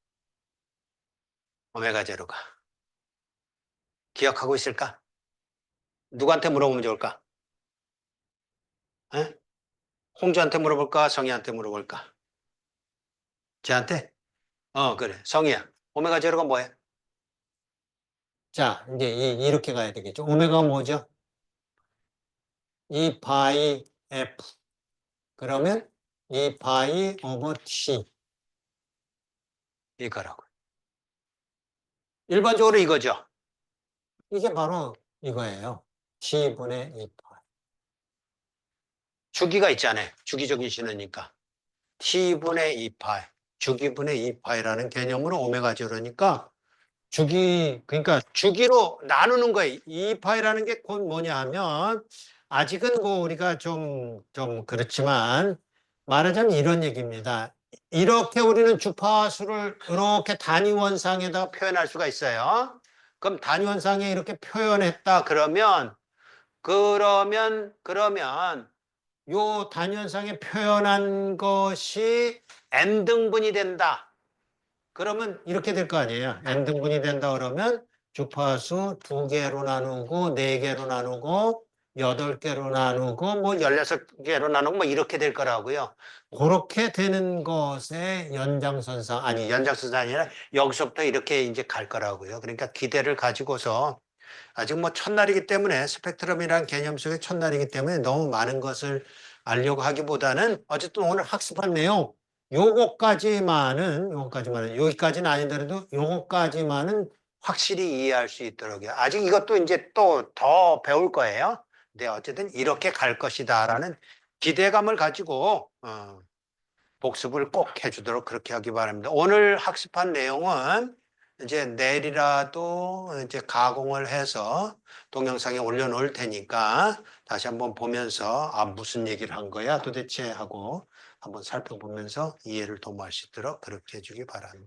오메가 제로가 기억하고 있을까? 누구한테 물어보면 좋을까? 에? 홍주한테 물어볼까? 성희한테 물어볼까? 쟤한테? 그래. 성희야. 오메가 제로가 뭐야? 자, 이제 이렇게 가야 되겠죠. 오메가가 뭐죠? 2 파이 F. 그러면 2 파이 오버 T. 이거라고. 일반적으로 이거죠. 이게 바로 이거예요. T분의 2파이. 주기가 있잖아요. 주기적인 신호니까. T분의 2파이. 주기분의 2파이라는 개념으로 오메가 제로니까 그러니까 주기로 나누는 거예요. 2파이라는 게 곧 뭐냐 하면 아직은 뭐 우리가 좀 그렇지만 말하자면 이런 얘기입니다. 이렇게 우리는 주파수를 이렇게 단위원상에다 표현할 수가 있어요. 그럼 단위원상에 이렇게 표현했다 그러면 요 단위원상에 표현한 것이 n등분이 된다. 그러면 이렇게 될 거 아니에요. n등분이 된다 그러면 주파수 2개로 나누고 4개로 나누고 8개로 나누고 뭐 16개로 나누고 뭐 이렇게 될 거라고요. 그렇게 되는 것의 연장선상 아니 연장선상 아니라 여기서부터 이렇게 이제 갈 거라고요. 그러니까 기대를 가지고서 아직 뭐 첫날이기 때문에 스펙트럼이라는 개념 속에 첫날이기 때문에 너무 많은 것을 알려고 하기보다는 어쨌든 오늘 학습한 내용 요거까지만은 여기까지는 아니더라도 요거까지만은 확실히 이해할 수 있도록요. 아직 이것도 이제 또 더 배울 거예요. 근데 어쨌든 이렇게 갈 것이다라는 기대감을 가지고 복습을 꼭 해주도록 그렇게 하기 바랍니다. 오늘 학습한 내용은 이제 내일이라도 이제 가공을 해서 동영상에 올려놓을 테니까 다시 한번 보면서 무슨 얘기를 한 거야 도대체 하고 한번 살펴보면서 이해를 도모할 수 있도록 그렇게 해주기 바랍니다.